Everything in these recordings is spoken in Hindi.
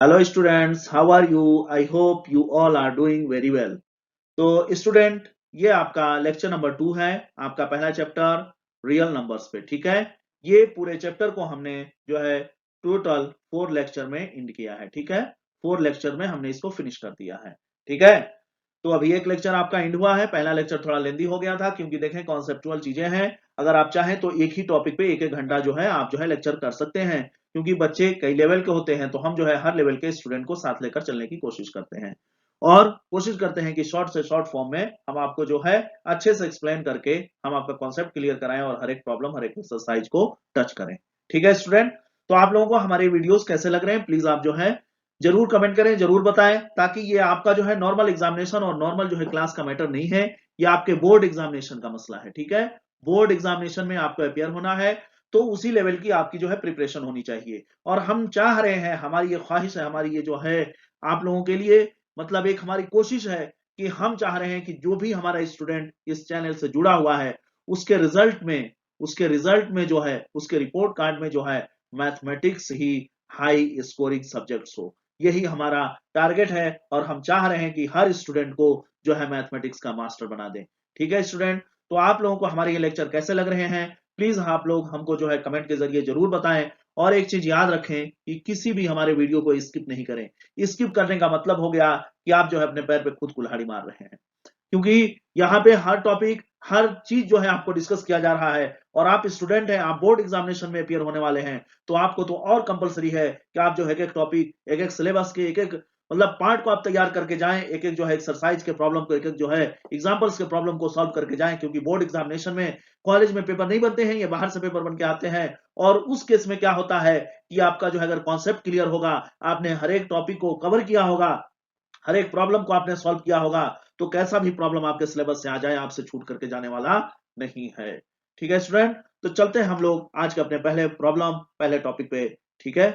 Hello students, how are you? I hope you all are doing very well. तो स्टूडेंट ये आपका लेक्चर नंबर 2 है, आपका पहला चैप्टर रियल नंबर्स पे, ठीक है। ये पूरे चैप्टर को हमने जो है टोटल 4 लेक्चर में इंड किया है, ठीक है। 4 लेक्चर में हमने इसको फिनिश कर दिया है, ठीक है। तो अभी एक लेक्चर आपका इंड हुआ है। पहला लेक्चर थोड़ा लेंदी हो गया था क्योंकि देखें कॉन्सेप्चुअल चीजें हैं। अगर आप चाहें तो एक ही टॉपिक पे एक एक घंटा जो है आप जो है लेक्चर कर सकते हैं, क्योंकि बच्चे कई लेवल के होते हैं। तो हम जो है हर लेवल के स्टूडेंट को साथ लेकर चलने की कोशिश करते हैं और कोशिश करते हैं कि शॉर्ट से शॉर्ट फॉर्म में हम आपको जो है अच्छे से एक्सप्लेन करके हम आपका कॉन्सेप्ट क्लियर कराएं और हर एक प्रॉब्लम हर एक एक्सरसाइज को टच करें, ठीक है स्टूडेंट। तो आप लोगों को हमारे वीडियोस कैसे लग रहे हैं प्लीज आप जो है जरूर कमेंट करें, जरूर बताएं, ताकि ये आपका जो है नॉर्मल एग्जामिनेशन और नॉर्मल जो है क्लास का मैटर नहीं है, ये आपके बोर्ड एग्जामिनेशन का मसला है, ठीक है। बोर्ड एग्जामिनेशन में आपको अपियर होना है, तो उसी लेवल की आपकी जो है प्रिपरेशन होनी चाहिए। और हम चाह रहे हैं, हमारी ये ख्वाहिश है, हमारी ये जो है आप लोगों के लिए मतलब एक हमारी कोशिश है कि हम चाह रहे हैं कि जो भी हमारा स्टूडेंट इस चैनल से जुड़ा हुआ है उसके रिजल्ट में जो है उसके रिपोर्ट कार्ड में जो है मैथमेटिक्स ही हाई स्कोरिंग सब्जेक्ट्स हो। यही हमारा टारगेट है और हम चाह रहे हैं कि हर स्टूडेंट को जो है मैथमेटिक्स का मास्टर बना दें, ठीक है स्टूडेंट। तो आप लोगों को हमारे ये लेक्चर कैसे लग रहे हैं प्लीज आप लोग हमको जो है कमेंट के जरिए जरूर बताएं। और एक चीज याद रखें कि किसी भी हमारे वीडियो को स्किप नहीं करें। स्किप करने का मतलब हो गया कि आप जो है अपने पैर पे खुद कुल्हाड़ी मार रहे हैं, क्योंकि यहाँ पे हर टॉपिक हर चीज जो है आपको डिस्कस किया जा रहा है। और आप स्टूडेंट हैं, आप बोर्ड एग्जामिनेशन में अपियर होने वाले हैं, तो आपको तो और कंपलसरी है कि आप जो है एक एक टॉपिक एक एक सिलेबस के एक एक मतलब पार्ट को आप तैयार करके जाएं, एक एक जो है एक्सरसाइज के प्रॉब्लम को एक एक जो है एग्जांपल्स के प्रॉब्लम को सॉल्व करके जाएं। क्योंकि बोर्ड एग्जामिनेशन में कॉलेज में पेपर नहीं बनते हैं, ये बाहर से पेपर बन के आते हैं। और उस केस में क्या होता है कि आपका जो है अगर कॉन्सेप्ट क्लियर होगा, आपने हर एक टॉपिक को कवर किया होगा, हर एक प्रॉब्लम को आपने सॉल्व किया होगा, तो कैसा भी प्रॉब्लम आपके सिलेबस से आ जाए आपसे छूट करके जाने वाला नहीं है, ठीक है स्टूडेंट। तो चलते हैं हम लोग आज के अपने पहले प्रॉब्लम पहले टॉपिक पे, ठीक है।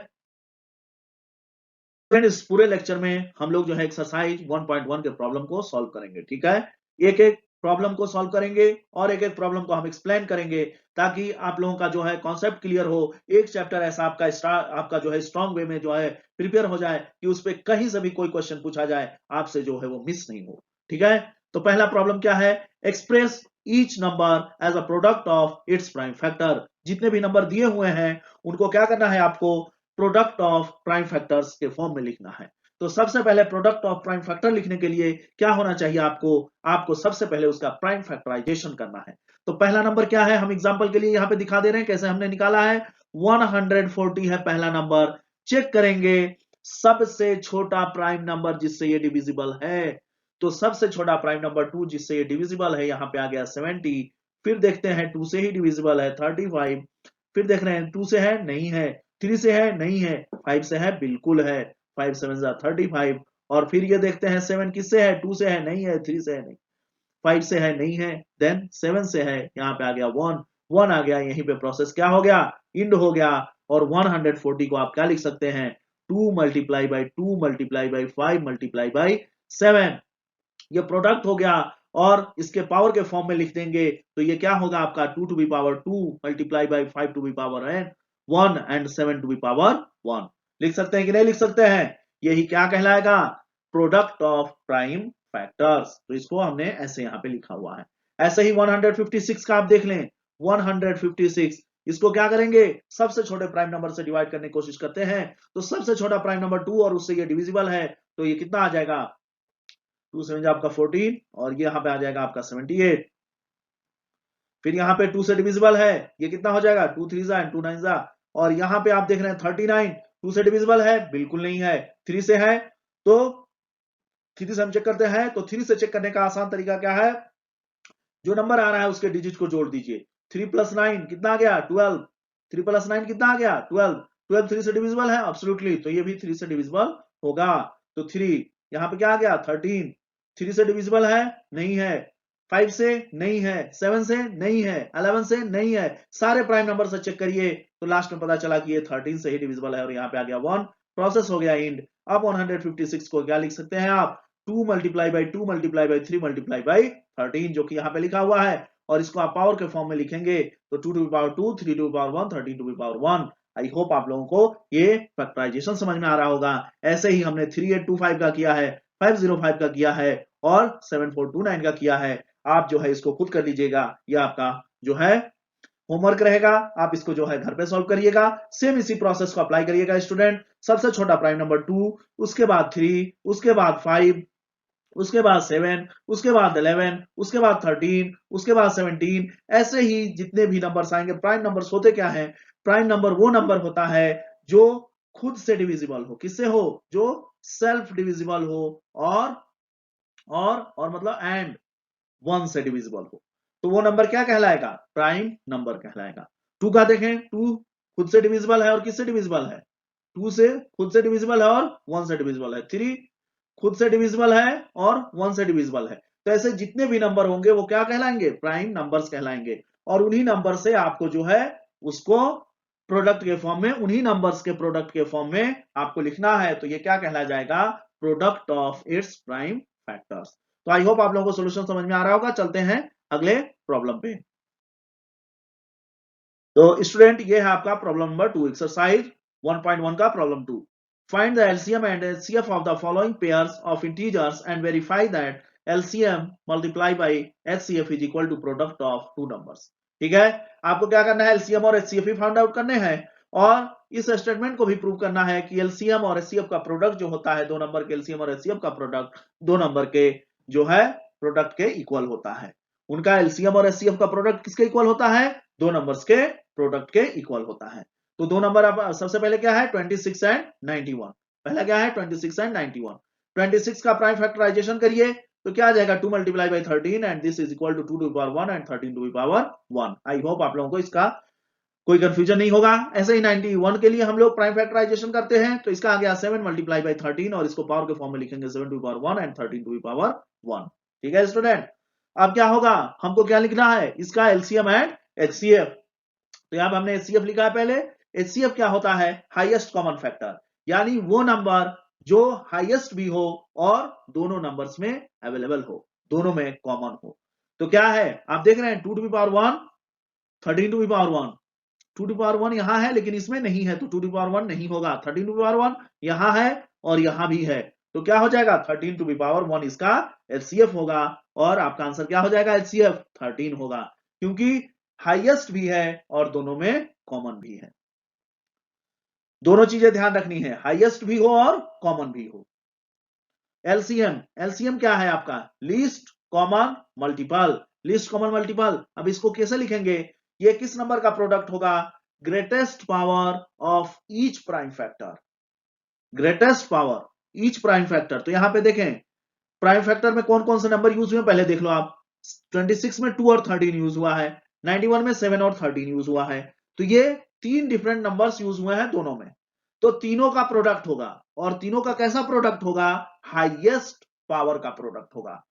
इस पूरे लेक्चर में हम लोग जो है एक्सरसाइज 1.1 के प्रॉब्लम को सॉल्व करेंगे, ठीक है। एक एक प्रॉब्लम को सॉल्व करेंगे और एक एक प्रॉब्लम को हम एक्सप्लेन करेंगे, ताकि आप लोगों का जो है कॉन्सेप्ट क्लियर हो। एक चैप्टर ऐसा आपका जो है स्ट्रॉन्ग वे में जो है प्रिपेयर हो जाए कि उस पर कहीं से भी कोई क्वेश्चन पूछा जाए आपसे जो है वो मिस नहीं हो, ठीक है। तो पहला प्रॉब्लम क्या है, express each number as a product of its prime factor. जितने भी नंबर दिए हुए हैं उनको क्या करना है आपको, प्रोडक्ट ऑफ प्राइम फैक्टर्स के फॉर्म में लिखना है। तो सबसे पहले प्रोडक्ट ऑफ प्राइम फैक्टर लिखने के लिए क्या होना चाहिए आपको, आपको सबसे पहले उसका प्राइम फैक्टराइजेशन करना है। तो पहला नंबर क्या है, हम एग्जांपल के लिए यहां पे दिखा दे रहे हैं कैसे हमने निकाला है। 140 है पहला नंबर। चेक करेंगे सबसे छोटा प्राइम नंबर जिससे ये डिविजिबल है। तो सबसे छोटा प्राइम नंबर 2 जिससे ये डिविजिबल है, यहां पे आ गया 70। फिर देखते हैं 2 से ही डिविजिबल है 35। फिर देख रहे हैं 2 से है नहीं है, 3 से है नहीं है, 5 से है बिल्कुल है, 5 7 35। और फिर ये देखते हैं 7 किससे है, 2 से है नहीं है, 3 से है नहीं, 5 से है नहीं है, देन 7 से है, यहाँ पे आ गया 1, 1 आ गया, यहीं पे प्रोसेस क्या हो गया, इंड हो गया। और 140 को आप क्या लिख सकते हैं, 2 multiply by 2 multiply by 5 multiply by 7। ये प्रोडक्ट हो गया। और इसके पावर के फॉर्म में लिख देंगे तो ये क्या होगा आपका 2 to be power 2 multiply by 5 to be power n 1 and 7 to be power 1। लिख सकते हैं कि नहीं लिख सकते हैं, यही क्या कहलाएगा, प्रोडक्ट ऑफ प्राइम फैक्टर्स। तो इसको हमने ऐसे यहां पे लिखा हुआ है। ऐसे ही 156 का आप देख लें, 156 इसको क्या करेंगे, सबसे छोटे प्राइम नंबर से डिवाइड करने की कोशिश करते हैं। तो सबसे छोटा प्राइम नंबर 2 और उससे ये डिविजिबल है, तो ये कितना आ जाएगा, 2 7 आपका 14 और ये यहां पे आ जाएगा आपका 78। फिर यहाँ पे 2 से डिविजिबल है, ये कितना हो जाएगा, 2 3 एंड 2 9 और यहाँ पे आप देख रहे हैं 39, 2 से डिविजिबल है बिल्कुल नहीं है, 3 से है। तो 3 से हम चेक करते हैं, तो 3 से चेक करने का आसान तरीका क्या है, जो नंबर आ रहा है उसके डिजिट को जोड़ दीजिए। 3 प्लस 9 कितना आ गया, 12। 3 प्लस 9 कितना आ गया, 12। 12 3 से डिविजिबल है एब्सोल्युटली, तो ये भी 3 से डिविजिबल होगा। तो 3 यहाँ पे क्या आ गया, 13। 3 से डिविजिबल है नहीं है, 5 से नहीं है, 7 से नहीं है, 11 से नहीं है। सारे प्राइम नंबर से चेक करिए तो लास्ट में पता चला कि ये 13 से ही डिविजिबल है और यहाँ पे आ गया 1। प्रोसेस हो गया इंड। अब 156 को क्या लिख सकते हैं आप, 2 multiply by 2 multiply by 3 multiply by 13 जो कि यहाँ पे लिखा हुआ है। और इसको आप पावर के फॉर्म में लिखेंगे तो 2 to power 2, 3 to power 1, 13 to power 1। I hope आप लोगों को ये फैक्टराइजेशन समझ में आ रहा होगा। ऐसे ही हमने 3825 का किया है, 505 का किया है और 7429 का किया है। आप जो है इसको खुद कर लीजिएगा, ये आपका जो है होमवर्क रहेगा। आप इसको जो है घर पे सॉल्व करिएगा। सेम इसी प्रोसेस को अप्लाई करिएगा स्टूडेंट। सबसे छोटा प्राइम नंबर 2, उसके बाद 3, उसके बाद 5, उसके बाद 7, उसके बाद 11, उसके बाद 13, उसके बाद 17, ऐसे ही जितने भी नंबर्स आएंगे। प्राइम नंबर्स होते क्या है? प्राइम नंबर वो नंबर होता है जो खुद से डिविजिबल हो। किससे हो? जो सेल्फ डिविजिबल हो और मतलब एंड 1 से डिविजिबल हो, तो वो नंबर क्या कहलाएगा? प्राइम नंबर कहलाएगा। 2 का देखें, 2 खुद से डिविजिबल है और किससे डिविजिबल है? 2 से खुद से डिविजिबल है और 1 से डिविजिबल है। 3 खुद से डिविजिबल है और 1 से डिविजिबल है। तो ऐसे जितने भी नंबर होंगे वो क्या कहलाएंगे? प्राइम नंबर्स कहलाएंगे। और उन्हीं नंबर से आपको जो है उसको प्रोडक्ट के फॉर्म में, उन्हीं नंबर्स के प्रोडक्ट के फॉर्म में आपको लिखना है। तो ये क्या कहला जाएगा? Product of its prime factors. तो आई होप आप लोगों को सोल्यूशन समझ में आ रहा होगा। चलते हैं अगले प्रॉब्लम पे। तो स्टूडेंट ये है आपका प्रॉब्लम नंबर 2, एक्सरसाइज 1.1 का problem 2। Find the LCM and HCF of the following pairs of integers and verify that LCM multiply by HCF is equal to product of two numbers. ठीक है, आपको क्या करना है? एलसीएम और एचसीएफ ही फाइंड आउट करने हैं और इस स्टेटमेंट को भी प्रूव करना है कि एलसीएम और एचसीएफ का प्रोडक्ट जो होता है, दो नंबर के एलसीएम और एचसीएफ का प्रोडक्ट दो नंबर के जो है प्रोडक्ट के इक्वल होता है। उनका एलसीएम और एचसीएफ का प्रोडक्ट किसके इक्वल होता है? दो नंबर्स के प्रोडक्ट के इक्वल होता है। तो दो नंबर अब सबसे पहले क्या है? 26 एंड 91। पहला क्या है? 26 एंड 91। 26 का प्राइम फैक्टराइजेशन करिए तो क्या आ जाएगा? 2 multiply by 13 and this is equal to 2 to the power 1 and 13 to the power 1। I hope आप लोगों को इसका कोई कंफ्यूजन नहीं होगा। ऐसे ही 91 के लिए हम लोग प्राइम फैक्टराइजेशन करते हैं तो इसका आ गया 7 मल्टीप्लाई बाई 13 और इसको पावर के फॉर्म में लिखेंगे 7 to the power 1 and 13 to the power 1। ठीक है स्टूडेंट, अब क्या होगा? हमको क्या लिखना है? इसका एलसीएम एंड एचसीएफ। तो यहां पर हमने एचसीएफ लिखा है पहले। एचसीएफ क्या होता है? हाईएस्ट कॉमन फैक्टर, यानी वो नंबर जो हाईएस्ट भी हो और दोनों नंबर्स में अवेलेबल हो, दोनों में कॉमन हो। तो क्या है आप देख रहे हैं? 2 to the power 1, 13 to the power 1। 2 to power 1 यहां है लेकिन इसमें नहीं है तो 2 टू पावर 1 नहीं होगा। 13 टू पावर 1 यहां है और यहां भी है तो क्या हो जाएगा? 13 टू पावर 1 इसका एचसीएफ होगा और आपका आंसर क्या हो जाएगा? एचसीएफ 13 होगा, क्योंकि हाईएस्ट भी है और दोनों में कॉमन भी है। दोनों चीजें ध्यान रखनी है, हाईएस्ट भी हो और कॉमन भी हो। एलसीएम, एलसीएम क्या है आपका? Least common multiple. Least common multiple, अब इसको कैसे लिखेंगे? ये किस नंबर का प्रोडक्ट होगा? Greatest power of each prime factor. Greatest power each prime factor, तो यहां पे देखें प्राइम फैक्टर में कौन कौन से नंबर यूज हुए पहले देख लो आप। 26 में 2 और 13 यूज हुआ है, 91 में 7 और 13 यूज हुआ है। तो ये तीन डिफरेंट नंबर्स यूज हुए हैं दोनों में, तो तीनों का प्रोडक्ट होगा। और तीनों का कैसा प्रोडक्ट होगा? हाईएस्ट पावर का प्रोडक्ट होगा।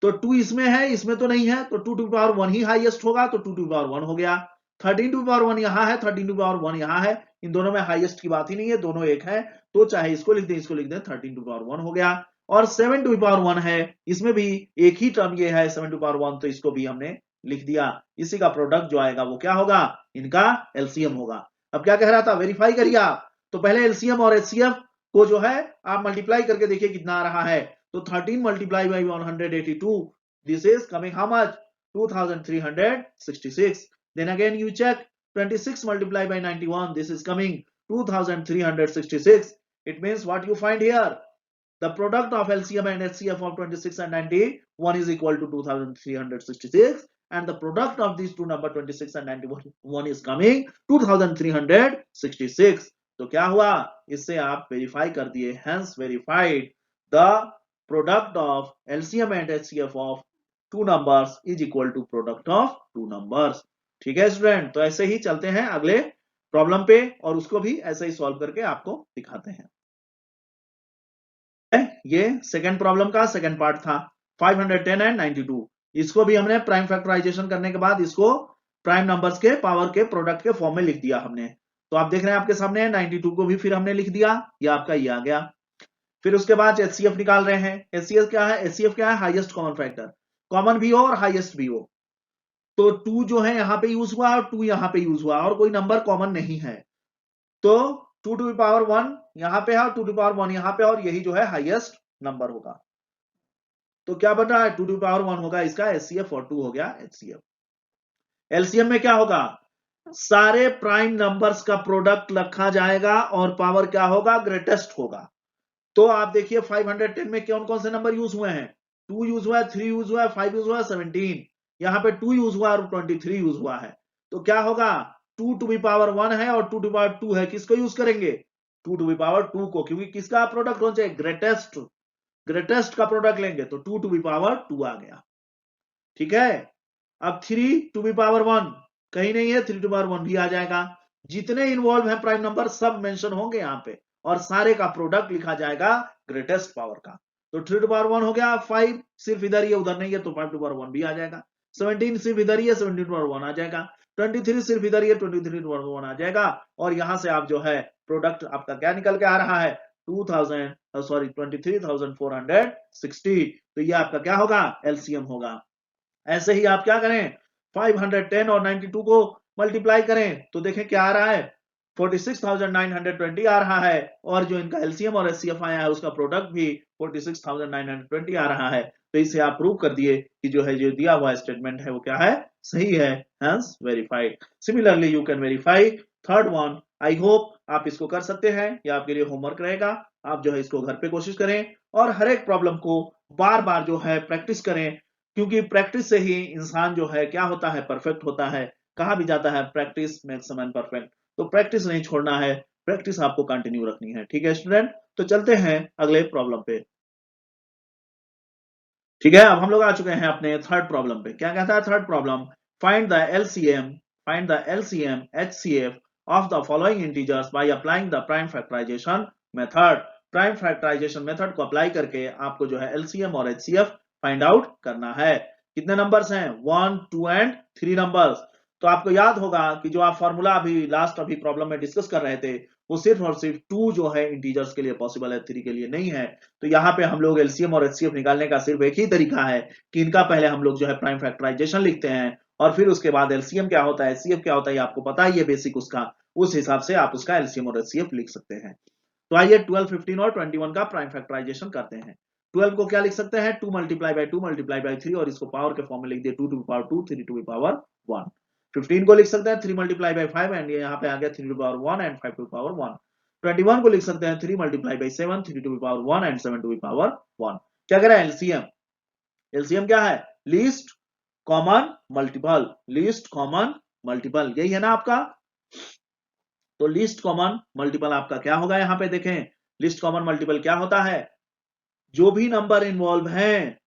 तो 2 इसमें है, इसमें तो नहीं है, तो 2 टू पावर 1 ही हाईएस्ट होगा, तो 2 टू पावर 1 हो गया। 13 टू पावर 1 यहां है, 13 टू पावर 1 यहां है, इन दोनों में हाईएस्ट की बात ही नहीं है, दोनों एक है। तो चाहे इसको लिख दें इसको लिख दें, 13 टू पावर 1 हो गया। और 7 टू पावर 1 है, इसमें भी एक ही टर्म ये है 7 टू पावर 1, तो इसको भी हमने लिख दिया। इसी का प्रोडक्ट जो आएगा वो क्या होगा? इनका एलसीएम होगा। अब क्या कह रहा था? वेरीफाई करिए आप। तो पहले एलसीएम और एचसीएफ को जो है आप मल्टीप्लाई करके देखिए कितना आ रहा है। तो 13 multiply by 182, this is coming how much? 2366. Then again you check 26 multiplied by 91, this is coming 2366. It means what you find here? The product of LCM and HCF of 26 and 91 is equal to 2366, and the product of these two number 26 and 91 is coming 2366. तो क्या हुआ? इससे आप वेरीफाई कर दिए, hence verified the product of LCM and HCF of two numbers is equal to product of two numbers. ठीक है स्टूडेंट, तो ऐसे ही चलते हैं अगले प्रॉब्लम पे और उसको भी ऐसे ही सॉल्व करके आपको दिखाते हैं। ये सेकंड प्रॉब्लम का सेकंड पार्ट था, 510 एंड 92। इसको भी हमने प्राइम फैक्टराइजेशन करने के बाद इसको प्राइम नंबर्स के पावर के प्रोडक्ट के फॉर्म में लिख दिया हमने। तो आप देख रहे हैं आपके सामने 92 को भी फिर हमने लिख दिया, ये आपका ये आ गया। फिर उसके बाद एचसीएफ निकाल रहे हैं। एचसीएफ क्या है? एचसीएफ क्या है? हाईएस्ट कॉमन फैक्टर, कॉमन भी हो और हाईएस्ट भी हो। तो 2 जो है यहां पे यूज हुआ और 2 यहां पे यूज हुआ और कोई नंबर कॉमन नहीं है। तो 2 टू द पावर 1 यहां पे है और 2 टू द पावर 1 यहां पे, और यही जो है हाईएस्ट नंबर होगा। तो क्या बन रहा है, 2 टू द पावर 1 होगा इसका एचसीएफ और 2 हो गया एचसीएफ। एलसीएम में क्या होगा, सारे प्राइम नंबर्स का प्रोडक्ट रखा जाएगा और पावर क्या होगा, ग्रेटेस्ट होगा। तो आप देखिए 510 में कौन कौन से नंबर यूज हुए हैं, 2 यूज हुआ है, 3 यूज हुआ है, 5 यूज हुआ है, 17, यहाँ पे 2 यूज हुआ है और 23 यूज हुआ है। तो क्या होगा, 2 टू दी पावर 1 है और 2 टू पावर 2 है, किसको यूज करेंगे, 2 टू दी पावर 2 को, क्योंकि किसका प्रोडक्ट होना चाहिए, ग्रेटेस्ट, ग्रेटेस्ट का प्रोडक्ट लेंगे तो 2 टू दी पावर 2 आ गया। ठीक है, अब 3 टू दी पावर 1 कहीं नहीं है, 3 टू पावर 1 भी आ जाएगा। जितने इन्वॉल्व है प्राइम नंबर सब मेंशन होंगे यहाँ पे, और सारे का प्रोडक्ट लिखा जाएगा ग्रेटेस्ट पावर का। तो 3 टू पावर 1 हो गया, 5 सिर्फ इधर ही है उधर नहीं है, तो 5 टू पावर 1 भी आ जाएगा। 17 सिर्फ इधर ही है, 17 टू पावर 1 आ जाएगा। 23 सिर्फ इधर ही है, 23 टू पावर 1 आ जाएगा। और यहां से आप जो है प्रोडक्ट आपका क्या निकल के आ रहा है, 23,460। तो ये आपका क्या होगा, एलसीएम होगा। ऐसे ही आप क्या करें, 510 और 92 को मल्टीप्लाई करें तो देखें क्या आ रहा है, 46,920 आ रहा है। और जो इनका एलसीएम और एचसीएफ आया है उसका प्रोडक्ट भी 46,920 आ रहा है। तो इसे आप प्रूव कर दिए कि जो है जो दिया हुआ स्टेटमेंट है वो क्या है, सही है, hence verified. Similarly you can verify third one. I hope आप इसको कर सकते हैं, या आपके लिए होमवर्क रहेगा। आप जो है इसको घर पे कोशिश करें और हर एक प्रॉब्लम को बार बार जो है प्रैक्टिस करें, क्योंकि प्रैक्टिस से ही इंसान जो है क्या होता है, परफेक्ट होता है। कहा भी जाता है practice makes a man perfect. तो प्रैक्टिस नहीं छोड़ना है, प्रैक्टिस आपको कंटिन्यू रखनी है। ठीक है स्टूडेंट, तो चलते हैं अगले प्रॉब्लम पे। ठीक है, अब हम लोग आ चुके हैं अपने थर्ड प्रॉब्लम पे। क्या कहता है third problem, find the LCM, find the LCM HCF of the following integers by applying the prime factorization method. Prime factorization method को अप्लाई करके आपको जो है एलसीएम और एचसीएफ फाइंड आउट करना है। कितने नंबर्स हैं, 1, 2 एंड 3 नंबर्स। तो आपको याद होगा कि जो आप फॉर्मूला अभी लास्ट अभी प्रॉब्लम में डिस्कस कर रहे थे, वो सिर्फ और सिर्फ 2 जो है इंटीजर्स के लिए पॉसिबल है, 3 के लिए नहीं है। तो यहाँ पे हम लोग एलसीएम और एचसीएफ निकालने का सिर्फ एक ही तरीका है कि इनका पहले हम लोग जो है प्राइम फैक्टराइजेशन लिखते हैं, और फिर उसके बाद एलसीएम क्या होता है, एचसीएफ क्या होता है, आपको पता ही है बेसिक उसका। उस हिसाब से आप उसका एलसीएम और एचसीएफ लिख सकते हैं। तो आइए 12, 15 और 21 का प्राइम फैक्टराइजेशन करते हैं। 12 को क्या लिख सकते हैं, 2 मल्टीप्लाई बाय 2 मल्टीप्लाई बाय 3, और इसको पावर के फॉर्म में लिख दिए 2 टू पावर 2, 3 टू पावर 1। 15 को लिख सकते हैं 3 मल्टीप्लाई बाय 5, एंड ये यहाँ पे आ गया 3 to power 1 and 5 to power 1। 21 को लिख सकते हैं 3 multiply by 7, 3 to power 1 and 7 to power 1। क्या कह रहा है एलसीएम, एलसीएम क्या है, least common multiple, least common multiple, यही है ना आपका। तो लीस्ट कॉमन मल्टीपल आपका क्या होगा, यहां पे देखें लिस्ट कॉमन मल्टीपल क्या होता है, जो भी नंबर इन्वॉल्व हैं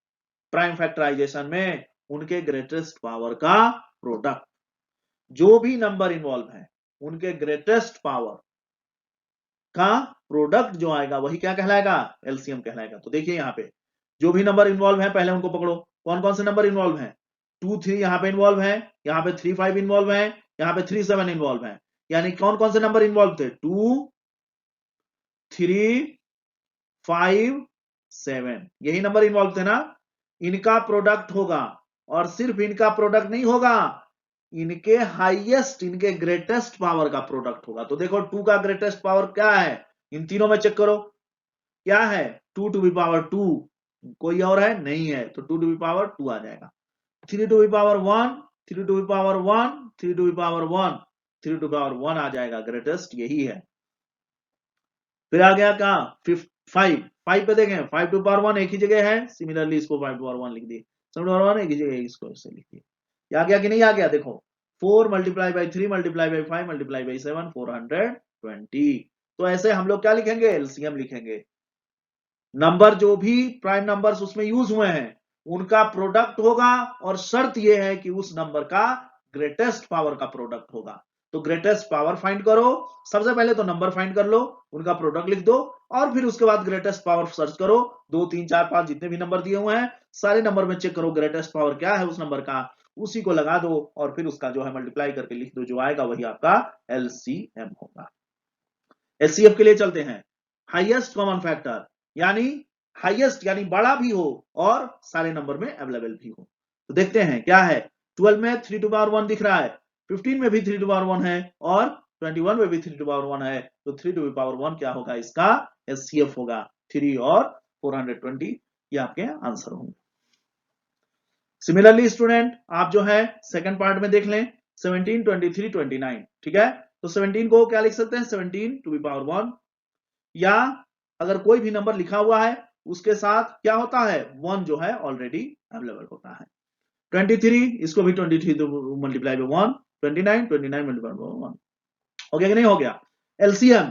प्राइम फैक्टराइजेशन में उनके ग्रेटेस्ट पावर का प्रोडक्ट, जो भी नंबर इन्वॉल्व है उनके ग्रेटेस्ट पावर का प्रोडक्ट जो आएगा वही क्या कहलाएगा, एलसीएम कहलाएगा। तो देखिए यहाँ पे जो भी नंबर इन्वॉल्व है पहले उनको पकड़ो, कौन कौन से नंबर इन्वॉल्व हैं, 2, 3 यहाँ पे इन्वॉल्व है, यहाँ पे 3, 5 इन्वॉल्व है, यहाँ पे 3, 7 इन्वॉल्व है। यानी कौन कौन से नंबर इन्वॉल्व थे, 2, 3, 5, 7, यही नंबर इन्वॉल्व थे ना। इनका प्रोडक्ट होगा, और सिर्फ इनका प्रोडक्ट नहीं होगा, इनके हाईएस्ट, इनके ग्रेटेस्ट पावर का प्रोडक्ट होगा। तो देखो 2 का ग्रेटेस्ट पावर क्या है, इन तीनों में चेक करो क्या है, 2 टू पावर 2, कोई और है नहीं है, तो 2 टू पावर 2 आ जाएगा। 3 to power 1, 3 to power 1, 3 to power 1, 3 to power 1 आ जाएगा, ग्रेटेस्ट यही है। फिर आ गया क्या, 5, 5 पे देखें 5 टू पावर 1 एक ही जगह है, सिमिलरली इसको 5 टू पावर 1 लिख दिए, 7 टू पावर 1 एक ही जगह, इसको ऐसे लिख दिए। आ गया कि नहीं आ गया, देखो 4 multiply by 3 multiply by 5 multiply by 7, 420। तो ऐसे हम लोग क्या लिखेंगे, एलसीएम लिखेंगे। नंबर जो भी प्राइम नंबर्स उसमें यूज हुए हैं उनका प्रोडक्ट होगा, और शर्त यह है कि उस नंबर का ग्रेटेस्ट पावर का प्रोडक्ट होगा। तो ग्रेटेस्ट पावर फाइंड करो, सबसे पहले तो नंबर फाइंड कर लो, उनका प्रोडक्ट लिख दो, और फिर उसके बाद ग्रेटेस्ट पावर सर्च करो, 2, 3, 4, 5 जितने भी नंबर दिए हुए हैं सारे नंबर में चेक करो ग्रेटेस्ट पावर क्या है उस नंबर का, उसी को लगा दो, और फिर उसका जो है मल्टीप्लाई करके लिख दो, जो आएगा वही आपका एलसीएम होगा। एचसीएफ के लिए चलते हैं, हाईएस्ट कॉमन फैक्टर, यानी हाईएस्ट यानी बड़ा भी हो और सारे नंबर में अवेलेबल भी हो। तो देखते हैं क्या है, 12 में 3 टू पावर 1 दिख रहा है, 15 में भी 3 टू पावर 1 है, और 21 में भी 3 टू पावर 1 है, तो 3 टू पावर 1 क्या होगा, इसका एचसीएफ होगा। 3 और 420 ये आपके आंसर होंगे। सिमिलरली स्टूडेंट आप जो है सेकंड पार्ट में देख लें 17, 23, 29, ठीक है। तो 17 को क्या लिख सकते हैं, 17 टू पावर 1, या अगर कोई भी नंबर लिखा हुआ है उसके साथ क्या होता है, 1 जो है ऑलरेडी अवेलेबल होता है। 23 इसको भी 23 मल्टीप्लाई बाय 1, 29 मल्टीप्लाई बाय 1, हो गया कि नहीं हो गया। एलसीएम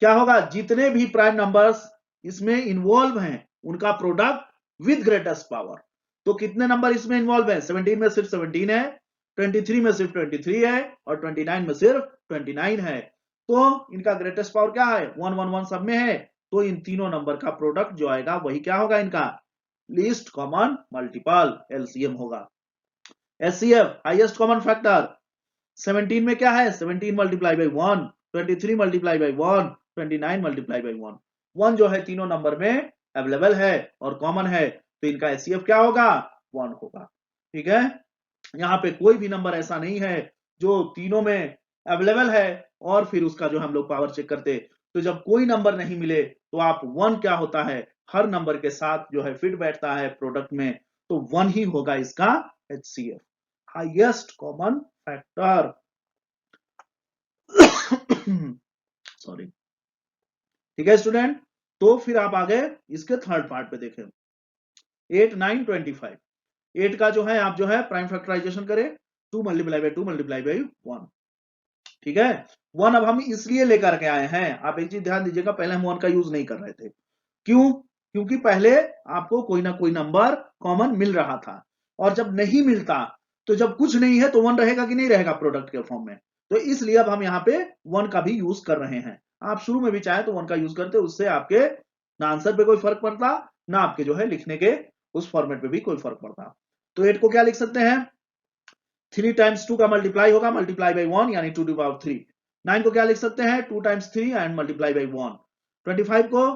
क्या होगा, जितने भी प्राइम नंबर्स इसमें इन्वॉल्व हैं उनका प्रोडक्ट विद ग्रेटेस्ट पावर। तो कितने नंबर इसमें इन्वॉल्व है, 17 में सिर्फ 17 है, 23 में सिर्फ 23 है और 29 में सिर्फ 29 है। तो इनका ग्रेटेस्ट पावर क्या है, 1 1 1 सब में है। तो इन तीनों नंबर का प्रोडक्ट जो आएगा वही क्या होगा, इनका लीस्ट कॉमन मल्टीपल एलसीएम होगा। एचसीएफ हाईएस्ट कॉमन फैक्टर 17 में क्या है, 17 multiply by 1, 23 multiply by 1, 29 multiply by 1। 1 जो है तीनों नंबर में अवेलेबल है और कॉमन है, तो इनका एचसीएफ क्या होगा, 1 होगा। ठीक है, यहाँ पे कोई भी नंबर ऐसा नहीं है जो तीनों में अवेलेबल है और फिर उसका जो हम लोग पावर चेक करते। तो जब कोई नंबर नहीं मिले तो आप 1 क्या होता है, हर नंबर के साथ जो है फिट बैठता है प्रोडक्ट में, तो 1 ही होगा इसका HCF, highest common factor. Sorry, ठीक है स्टूडेंट। तो फिर आप आगे इसके थर्ड पार्ट पे देखें 8 9 25। 8 का जो है आप जो है प्राइम फैक्टराइजेशन करें, 2 मल्टीप्लाई बाई 2 मल्टीप्लाई बाई 1, ठीक है। 1 अब हम इसलिए लेकर के आए हैं, आप एक चीज ध्यान दीजिएगा, पहले हम 1 का यूज नहीं कर रहे थे। क्यों, क्योंकि पहले आपको कोई ना कोई नंबर कॉमन मिल रहा था, और जब नहीं मिलता तो जब कुछ नहीं है तो 1 रहेगा कि नहीं रहेगा प्रोडक्ट के फॉर्म में। तो इसलिए अब हम यहाँ पे 1 का भी यूज कर रहे हैं। आप शुरू में भी चाहे तो 1 का यूज करते, उससे आपके ना आंसर पे कोई फर्क पड़ता, ना आपके जो है लिखने के उस फॉर्मेट पे भी कोई फर्क पड़ता। तो 8 को क्या लिख सकते हैं, 3 टाइम्स 2 का मल्टीप्लाई होगा, मल्टीप्लाई बाई 1 यानी 2 टू पावर 3। 9 को क्या लिख सकते हैं, 2 टाइम्स 3 एंड मल्टीप्लाई बाई 1। 25 को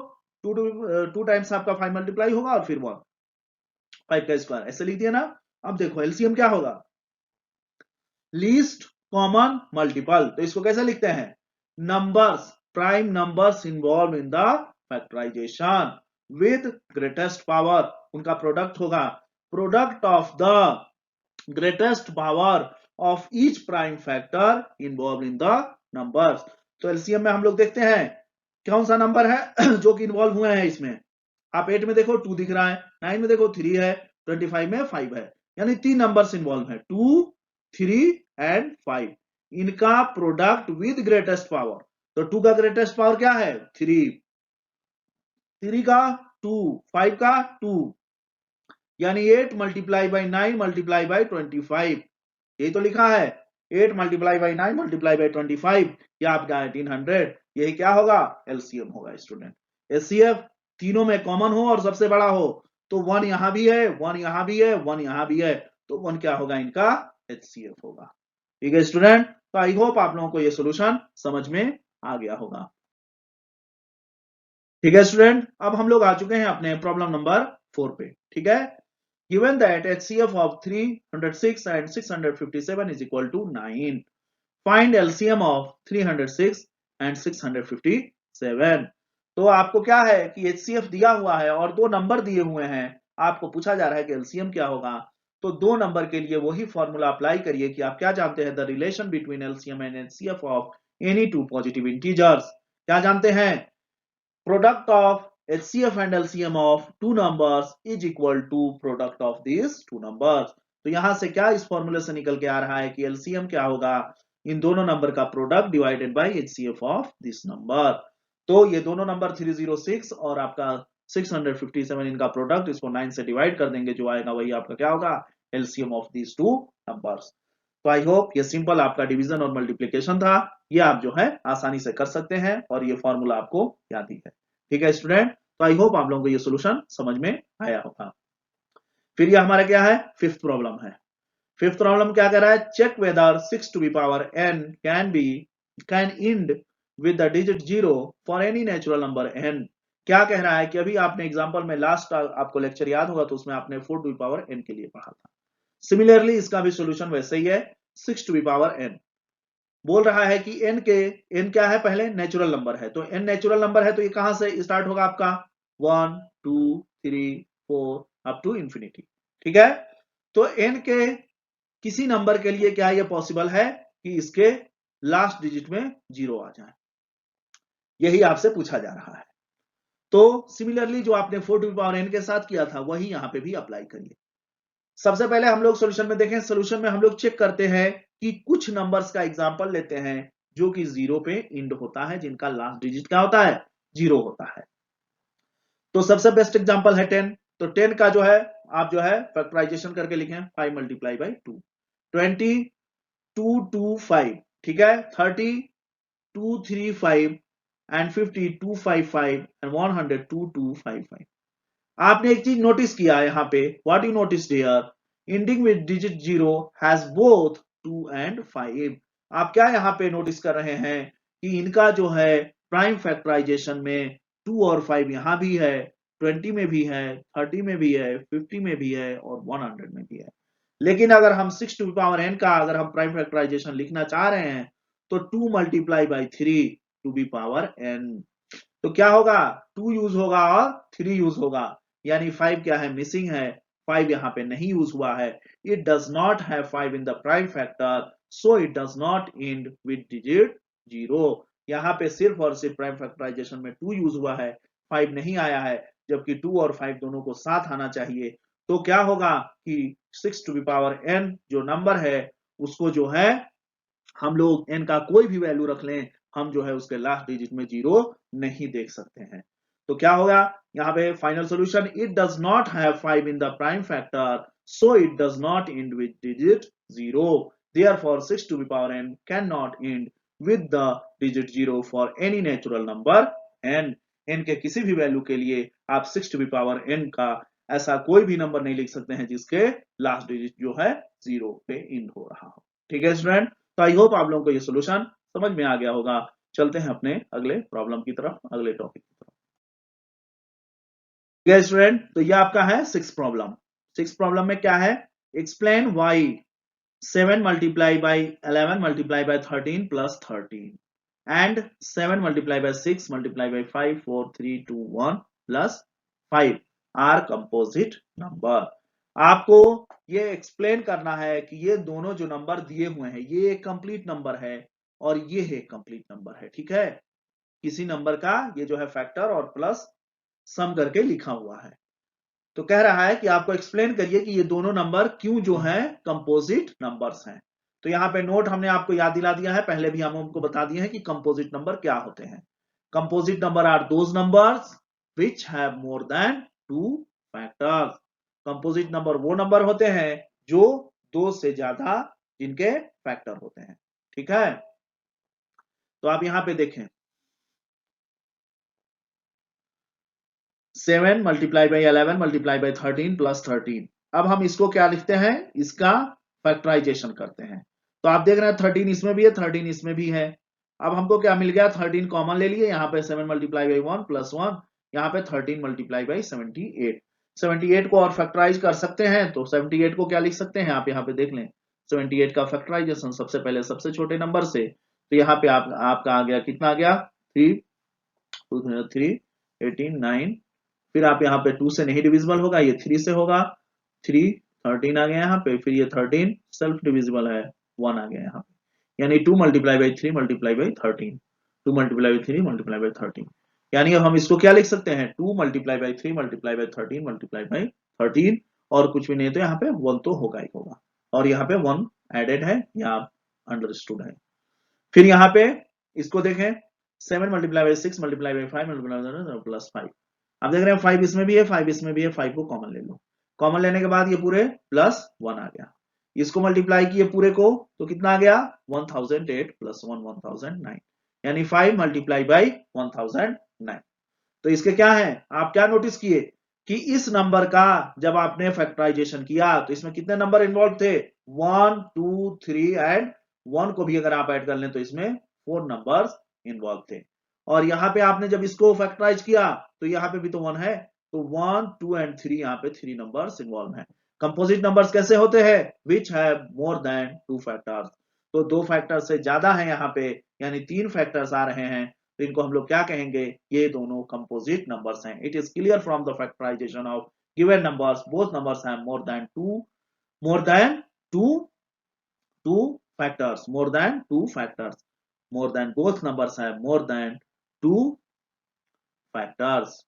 2 टाइम्स आपका 5 मल्टीप्लाई होगा और फिर 1, 5 का स्क्वायर, ऐसे लिख दिया ना। अब देखो एलसीएम क्या होगा, लीस्ट कॉमन मल्टीपल। तो इसको कैसे लिखते हैं, numbers, prime numbers involve in the factorization with greatest power, उनका प्रोडक्ट होगा, product of the greatest power of each prime factor involve in the numbers. तो एलसीएम में हम लोग देखते हैं कौन सा नंबर है जो कि इन्वॉल्व हुए हैं इसमें। आप 8 में देखो 2 दिख रहा है, 9 में देखो 3 है, 25 में 5 है, यानी 3 नंबर्स इन्वॉल्व है, 2 3 एंड 5। इनका प्रोडक्ट विद ग्रेटेस्ट पावर, तो 2 का ग्रेटेस्ट पावर क्या है, 3, 3 का 2, 5 का 2, यानी 8 मल्टीप्लाई बाई 9 मल्टीप्लाई बाई 25, यही तो लिखा है, 8 मल्टीप्लाई बाई 9 मल्टीप्लाई बाई 25, या आपका 1800, यही क्या होगा, एलसीएम होगा स्टूडेंट। एचसीएफ तीनों में कॉमन हो और सबसे बड़ा हो, तो 1 यहां भी है, 1 यहां भी है, 1 यहां भी है, तो 1 क्या होगा, इनका एचसीएफ होगा। ठीक है स्टूडेंट, तो आई होप आप लोगों को यह सोल्यूशन समझ में आ गया होगा। ठीक है स्टूडेंट, अब हम लोग आ चुके हैं अपने प्रॉब्लम नंबर 4 पे। ठीक है, given that HCF of 306 and 657 is equal to 9, find LCM of 306 and 657। तो आपको क्या है कि HCF दिया हुआ है और 2 नंबर दिए हुए हैं, आपको पूछा जा रहा है कि LCM क्या होगा। तो 2 नंबर के लिए वही फॉर्मूला अप्लाई करिए कि आप क्या जानते हैं, the relation between LCM and HCF of any 2 positive integers. क्या जानते हैं, product of HCF and LCM of 2 numbers is equal to product of these 2 numbers। तो यहां से क्या इस फॉर्मूले से निकल के आ रहा है कि LCM क्या होगा, इन दोनों नंबर का product divided by HCF of this number. तो ये दोनों नंबर 306 और आपका 657 इनका प्रोडक्ट, इसको 9 से डिवाइड कर देंगे, जो आएगा वही आपका क्या होगा, LCM ऑफ दिस 2 नंबर्स। तो आई होप ये सिंपल आपका डिवीजन और मल्टीप्लिकेशन था, ये आप जो है आसानी से कर सकते हैं और ये फॉर्मूला आपको याद ही है। ठीक है स्टूडेंट, तो आई होप आप लोगों को ये सॉल्यूशन समझ में आया होगा। फिर ये हमारा क्या है, फिफ्थ प्रॉब्लम है। फिफ्थ प्रॉब्लम क्या कह रहा है, check whether 6 to be power n can end with the digit 0 for any natural number n। क्या कह रहा है कि अभी आपने एग्जांपल में लास्ट आपको लेक्चर याद होगा तो उसमें आपने 4 टू बी पावर n के लिए पढ़ा था। सिमिलरली इसका भी सॉल्यूशन वैसे ही है, 6 टू बी पावर n। बोल रहा है कि n क्या है, पहले नेचुरल नंबर है, तो n नेचुरल नंबर है, तो ये कहां से स्टार्ट होगा आपका 1 2 3 4 अप टू इंफिनिटी। ठीक है, तो n के किसी नंबर के लिए क्या ये पॉसिबल है कि इसके लास्ट डिजिट में 0 आ जाए, यही आपसे पूछा जा रहा है। तो सिमिलरली जो आपने 4 टू पावर n के साथ किया था वही यहां पे भी अप्लाई करिए। सबसे पहले हम लोग सॉल्यूशन में देखें, सॉल्यूशन में हम लोग चेक करते हैं कि कुछ नंबर्स का एग्जांपल लेते हैं जो कि 0 पे एंड होता है, जिनका लास्ट डिजिट क्या होता है, 0 होता है। तो सबसे बेस्ट एग्जांपल है 10, तो 10 का जो है आप जो है फैक्टराइजेशन करके लिखें 5 मल्टीप्लाई बाई 2, 20 2 2 5, ठीक है, 30 2 3 5 एंड 50 2 5 5 एंड 100 2 2 5 5। आपने एक चीज नोटिस किया है यहाँ पे, what you notice here, ending with digit 0 has both 2 and 5। आप क्या यहाँ पे नोटिस कर रहे हैं कि इनका जो है प्राइम फैक्टराइजेशन में 2 और 5 यहाँ भी है, 20 में भी है, 30 में भी है, 50 में भी है और 100 में भी है। लेकिन अगर हम 6 टू पावर n का अगर हम प्राइम फैक्टराइजेशन लिखना चाह रहे हैं तो 2 multiply by 3 to be power n, तो क्या होगा, 2 यूज होगा और 3 यूज होगा, यानी 5 क्या है, मिसिंग है, 5 यहाँ पे नहीं यूज हुआ है। It does not have 5 in the prime factor, so it does not end with digit 0। यहाँ पे सिर्फ और सिर्फ प्राइम फैक्टराइजेशन में 2 यूज हुआ है, 5 नहीं आया है, जबकि 2 और 5 दोनों को साथ आना चाहिए। तो क्या होगा कि 6 टू द पावर n जो नंबर है उसको जो है हम लोग n का कोई भी वैल्यू रख लें, हम जो है उसके लास्ट डिजिट में 0 नहीं देख सकते हैं। तो क्या होगा यहाँ पे final solution, it does not have 5 in the prime factor, so it does not end with digit 0, therefore 6 to the power n can not end with the digit 0 for any natural number n। n के किसी भी वैल्यू के लिए आप 6 टू द पावर n का ऐसा कोई भी नंबर नहीं लिख सकते हैं जिसके लास्ट डिजिट जो है 0 पे एंड हो रहा हो। ठीक है स्टूडेंट, तो आई होप आप लोगों को ये सोल्यूशन समझ में आ गया होगा। चलते हैं अपने अगले प्रॉब्लम की तरफ, अगले टॉपिक की तरफ। ठीक है स्टूडेंट, तो ये आपका है 6 प्रॉब्लम। 6 प्रॉब्लम में क्या है, explain why 7 multiply by 11 multiply by 13 plus 13 and 7 multiply by 6 multiply by 5 4 3 2 1 plus 5 are composite number. आपको ये एक्सप्लेन करना है कि ये दोनों जो नंबर दिए हुए हैं ये एक कंप्लीट नंबर है और ये है कंप्लीट नंबर है। ठीक है, किसी नंबर का ये जो है फैक्टर और प्लस सम करके लिखा हुआ है। तो कह रहा है कि आपको एक्सप्लेन करिए कि ये दोनों नंबर क्यों जो है कंपोजिट नंबर्स हैं। तो यहाँ पे नोट हमने आपको याद दिला दिया है, पहले भी हम उनको बता दिए हैं कि कंपोजिट नंबर क्या होते हैं। Composite number are those numbers which have more than 2 factors. Composite number वो नंबर होते हैं जो 2 से ज्यादा जिनके फैक्टर होते हैं। ठीक है, तो आप यहां पे देखें 7 multiply by 11 multiply by 13 plus 13। अब हम इसको क्या लिखते हैं, इसका फैक्टराइजेशन करते हैं। तो आप देख रहे हैं 13 इसमें भी है 13 इसमें भी है। अब हमको क्या मिल गया, 13 कॉमन ले लिए, यहाँ पे 7 मल्टीप्लाई बाई 1 प्लस 1, यहाँ पे 13 मल्टीप्लाई बाई 78। 78 को और फैक्टराइज कर सकते हैं, तो 78 को क्या लिख सकते हैं आप यहाँ पे देख लें, 78 का फैक्टराइजेशन सबसे पहले सबसे छोटे नंबर से, तो यहाँ पे आपका आ गया, कितना आ गया 3 3 18 9, फिर आप यहाँ पे 2 से नहीं डिविजिबल होगा, ये 3 से होगा, 3 13 आ गया यहाँ पे, फिर ये 13 सेल्फ डिविजिबल है, 1 आ गया यहाँ पे, यानी 2 multiply by 3 multiply by 13, 2 multiply by 3 multiply by 13, यानी अब हम इसको क्या लिख सकते हैं, 2 multiply by 3 multiply by 13 multiply by 13, और कुछ भी नहीं तो यहाँ पे 1 तो होगा ही होगा, और यहाँ पे 1 एडेड है या अंडरस्टूड है। फिर यहाँ पे इसको देखें, 7 multiply by 6 multiply by 5 multiply plus 5। आप देख रहे हैं 5 इसमें भी है 5 इसमें भी है, 5 को कॉमन ले लो, कॉमन लेने के बाद ये पूरे प्लस 1 आ गया, इसको मल्टीप्लाई किए पूरे को तो कितना आ गया 1008 प्लस 1 1009, यानी 5 मल्टीप्लाई बाई 1009। तो इसके क्या है, आप क्या नोटिस किए कि इस नंबर का जब आपने फैक्टराइजेशन किया तो इसमें कितने नंबर इन्वॉल्व थे, 1 2 3 एंड 1 को भी अगर आप ऐड कर लें तो इसमें 4 नंबर्स इन्वॉल्व थे। और यहाँ पे आपने जब इसको फैक्टराइज किया तो यहाँ पे भी तो 1 है, तो 1 2 एंड 3 यहाँ पे 3 नंबर्स इन्वॉल्व हैं। कंपोजिट नंबर्स कैसे होते हैं, विच हैव मोर देन 2 फैक्टर्स। तो 2 फैक्टर से ज्यादा है यहाँ पे, यानी 3 फैक्टर्स आ रहे हैं, तो इनको हम लोग क्या कहेंगे, ये दोनों कंपोजिट नंबर्स हैं। It is clear from the factorization of given numbers both numbers have more than two factors, more than two factors, more than both numbers have more than two factors.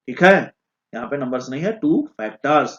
ठीक है, यहाँ पे नंबर्स नहीं है, two factors,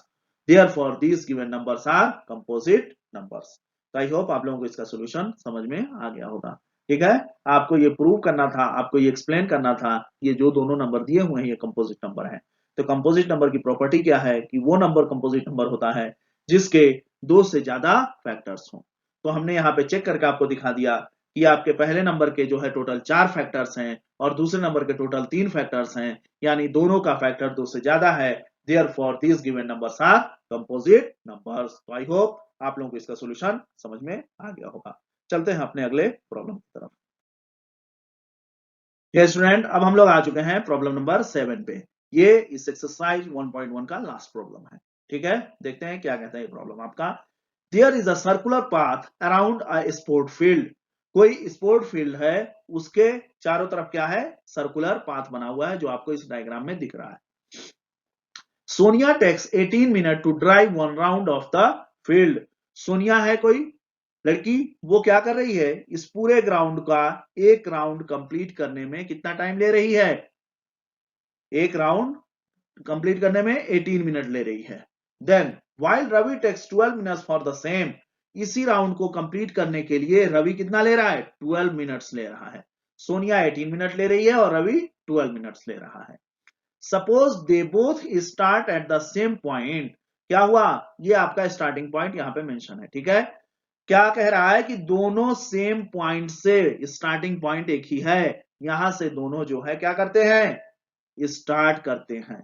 therefore these given numbers are composite numbers. तो आई होप आप लोगों को इसका सॉल्यूशन समझ में आ गया होगा। ठीक है, आपको ये प्रूव करना था, आपको ये एक्सप्लेन करना था, ये जो दोनों नंबर दिए हुए हैं ये कंपोजिट नंबर है। तो कंपोजिट नंबर की प्रॉपर्टी क्या है कि वो नंबर कंपोजिट नंबर होता है जिसके 2 से ज्यादा फैक्टर्स हों। तो हमने यहाँ पे चेक करके आपको दिखा दिया कि आपके पहले नंबर के जो है टोटल 4 फैक्टर्स हैं और दूसरे नंबर के टोटल 3 फैक्टर्स हैं, यानी दोनों का फैक्टर 2 से ज्यादा है, therefore these given numbers are composite numbers. तो आई होप आप लोगों को इसका सॉल्यूशन समझ में आ गया होगा। चलते हैं अपने अगले प्रॉब्लम की तरफ। ये स्टूडेंट, अब हम लोग आ चुके हैं प्रॉब्लम नंबर 7 पे। ये इस एक्सरसाइज 1.1 का लास्ट प्रॉब्लम है। ठीक है, देखते हैं क्या कहता है ये प्रॉब्लम आपका। There is a circular path around a sport field. कोई स्पोर्ट फील्ड है, उसके चारों तरफ क्या है, सर्कुलर पाथ बना हुआ है, जो आपको इस डायग्राम में दिख रहा है। Sonia takes 18 minute to drive 1 round of the field. Sonia है कोई लड़की, वो क्या कर रही है, इस पूरे ग्राउंड का एक राउंड कंप्लीट करने में कितना टाइम ले रही है, एक राउंड कंप्लीट करने में 18 मिनट ले रही है। Then while Ravi takes 12 minutes for the same. इसी राउंड को कंप्लीट करने के लिए रवि कितना ले रहा है, 12 मिनट्स ले रहा है। सोनिया 18 मिनट ले रही है और रवि 12 मिनट्स ले रहा है। Suppose they both start at the same point. क्या हुआ, ये आपका स्टार्टिंग पॉइंट यहां पे मेंशन है। ठीक है, क्या कह रहा है कि दोनों सेम पॉइंट से, स्टार्टिंग पॉइंट एक ही है, यहां से दोनों जो है क्या करते हैं, स्टार्ट करते हैं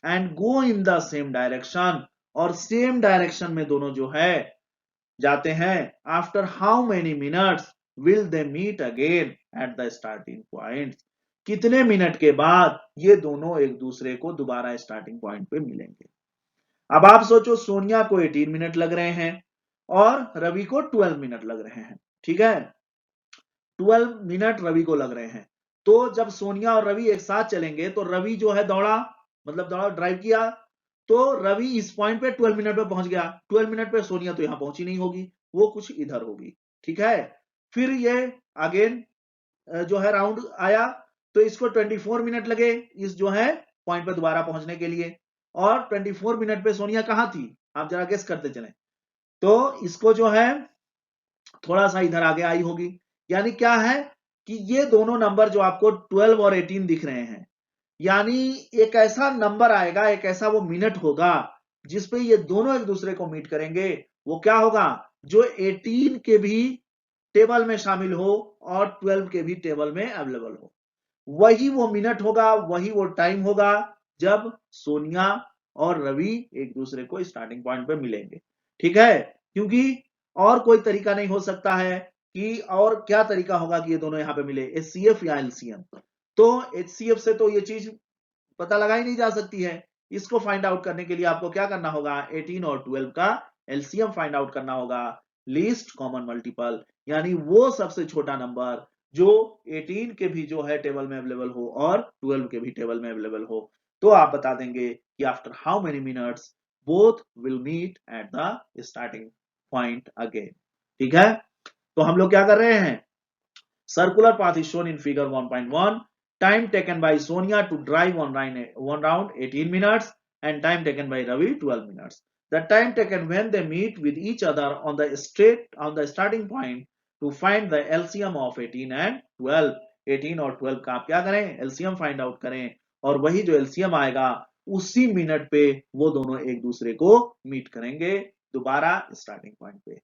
and go in the same direction, और सेम डायरेक्शन में दोनों जो है जाते हैं। After how many minutes will they meet again at the starting point. कितने मिनट के बाद ये दोनों एक दूसरे को दोबारा स्टार्टिंग पॉइंट पे मिलेंगे। अब आप सोचो, सोनिया को 18 मिनट लग रहे हैं और रवि को 12 मिनट लग रहे हैं। ठीक है, 12 मिनट रवि को लग रहे हैं। तो जब सोनिया और रवि एक साथ चलेंगे तो रवि जो है दौड़ा, मतलब दौड़ा, ड्राइव किया, तो रवि इस पॉइंट पे 12 मिनट पे पहुंच गया। 12 मिनट पे सोनिया तो यहां पहुंची नहीं होगी, वो कुछ इधर होगी। ठीक है, फिर ये अगेन जो है राउंड आया, तो इसको 24 मिनट लगे इस जो है पॉइंट पे दोबारा पहुंचने के लिए, और 24 मिनट पे सोनिया कहां थी, आप जरा गेस करते चलें। तो इसको जो है थोड़ा सा इधर आगे आई होगी, यानी क्या है कि ये दोनों नंबर जो आपको 12 और 18 दिख रहे हैं, यानी एक ऐसा नंबर आएगा, एक ऐसा वो मिनट होगा जिसपे ये दोनों एक दूसरे को मीट करेंगे। वो क्या होगा, जो 18 के भी टेबल में शामिल हो और 12 के भी टेबल में अवेलेबल हो, वही वो मिनट होगा, वही वो टाइम होगा जब सोनिया और रवि एक दूसरे को स्टार्टिंग पॉइंट पे मिलेंगे। ठीक है, क्योंकि और कोई तरीका नहीं हो सकता है कि, और क्या तरीका होगा कि ये दोनों यहां पे मिले, एचसीएफ या एलसीएम। तो एचसीएफ से तो ये चीज पता लगा ही नहीं जा सकती है। इसको फाइंड आउट करने के लिए आपको क्या करना होगा, 18 और 12 का एलसीएम फाइंड आउट करना होगा, लीस्ट कॉमन मल्टीपल, यानी वो सबसे छोटा नंबर जो 18 के भी जो है टेबल में अवेलेबल हो और 12 के भी टेबल में अवेलेबल हो। तो आप बता देंगे कि after how many minutes both will meet at the starting point again. ठीक है, तो हम लोग क्या कर रहे हैं, circular path is shown in figure 1.1, time taken by Sonia to drive one round 18 minutes and time taken by Ravi 12 minutes. The time taken when they meet with each other on the starting point to find the LCM of 18 and 12. 18 और 12 का आप क्या करें, LCM फाइंड आउट करें, और वही जो LCM आएगा उसी मिनट पे वो दोनों एक दूसरे को मीट करेंगे दोबारा स्टार्टिंग पॉइंट पे।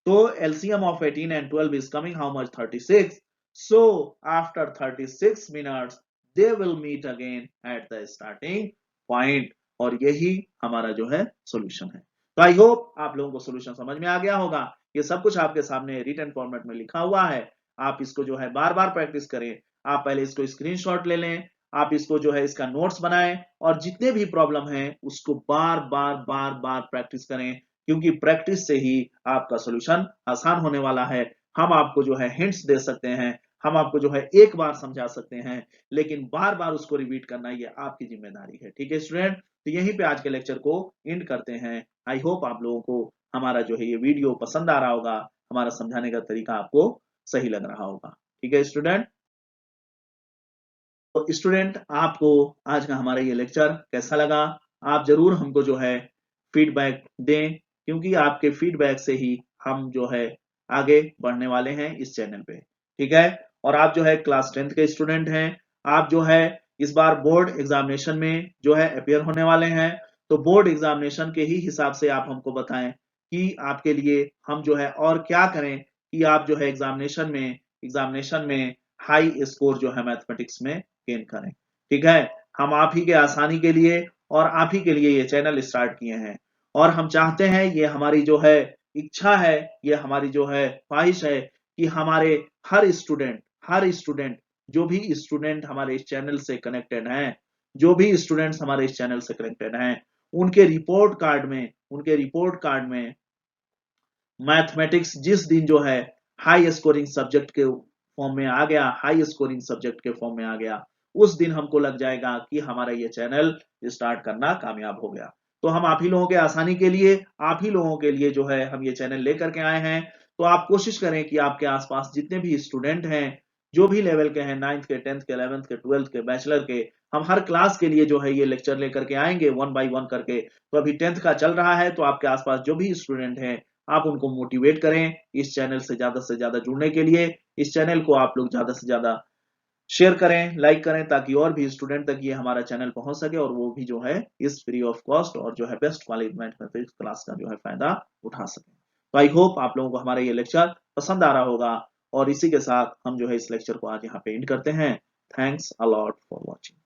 तो LCM of 18 and 12 is coming how much, 36. So after 36 minutes they will meet again at the starting point, और यही हमारा जो है सॉल्यूशन है। तो आई होप आप लोगों को सॉल्यूशन समझ में आ गया होगा। ये सब कुछ आपके सामने रिटन फॉर्मेट में लिखा हुआ है, आप इसको जो है बार बार प्रैक्टिस करें। आप पहले इसको स्क्रीनशॉट ले लें, आप इसको जो है इसका नोट्स बनाएं, और जितने भी प्रॉब्लम हैं उसको बार बार बार बार प्रैक्टिस करें, क्योंकि प्रैक्टिस से ही आपका सॉल्यूशन आसान होने वाला है। हम आपको जो है हिंट्स दे सकते हैं, हम आपको जो है एक बार समझा सकते हैं, लेकिन बार-बार उसको रिपीट करना ये आपकी जिम्मेदारी है। ठीक है स्टूडेंट? तो यहीं पे आज के लेक्चर को एंड करते हैं। आई होप आप लोगों को हमारा जो है ये वीडियो पसंद आ रहा होगा, हमारा समझाने का तरीका आपको सही लग रहा होगा। ठीक है स्टूडेंट? तो स्टूडेंट आपको आज का हमारा ये लेक्चर कैसा लगा? आप जरूर हमको जो है फीडबैक दें, क्योंकि आपके फीडबैक से ही हम जो है आगे बढ़ने वाले हैं इस चैनल पे। ठीक है? और आप जो है क्लास 10th के स्टूडेंट हैं, आप जो है इस बार बोर्ड एग्जामिनेशन में जो है अपियर होने वाले हैं, तो बोर्ड एग्जामिनेशन के ही हिसाब से आप हमको बताएं कि आपके लिए हम जो है और क्या करें कि आप जो है एग्जामिनेशन में हाई स्कोर जो है मैथमेटिक्स में गेन करें। ठीक है? हम आप ही के आसानी के लिए और आप ही के लिए ये चैनल स्टार्ट किए हैं, और हम चाहते हैं, ये हमारी जो है इच्छा है, ये हमारी जो है ख्वाहिश है कि हमारे हर स्टूडेंट जो भी स्टूडेंट हमारे इस चैनल से कनेक्टेड हैं, जो भी स्टूडेंट्स हमारे इस चैनल से कनेक्टेड हैं, उनके रिपोर्ट कार्ड में मैथमेटिक्स जिस दिन जो है हाई स्कोरिंग सब्जेक्ट के फॉर्म में आ गया, हाई स्कोरिंग सब्जेक्ट के फॉर्म में आ गया, उस दिन हमको लग जाएगा कि हमारा ये चैनल स्टार्ट करना कामयाब हो गया। तो हम आप ही लोगों के आसानी के लिए, आप ही लोगों के लिए जो है हम ये चैनल लेकर के आए हैं। तो आप कोशिश करें कि आपके आसपास जितने भी स्टूडेंट हैं, जो भी लेवल के हैं, 9th के, 10th के, 11th के, 12th के, बैचलर के, हम हर क्लास के लिए जो है ये लेक्चर लेकर के आएंगे वन बाय वन करके। तो अभी 10th का चल रहा है, तो आपके आसपास जो भी स्टूडेंट हैं, आप उनको मोटिवेट करें इस चैनल से ज्यादा जुड़ने के लिए। इस चैनल को आप लोग ज्यादा से ज्यादा शेयर करें, लाइक करें, ताकि और भी स्टूडेंट तक ये हमारा चैनल पहुंच सके और वो भी जो है इस फ्री ऑफ कॉस्ट और जो है बेस्ट क्वालिटी मैथमेटिक्स क्लास का जो है फायदा उठा सके। तो आई होप आप लोगों को हमारा ये लेक्चर पसंद आ रहा होगा, और इसी के साथ हम जो है इस लेक्चर को आज यहाँ पे एंड करते हैं। Thanks a lot for watching.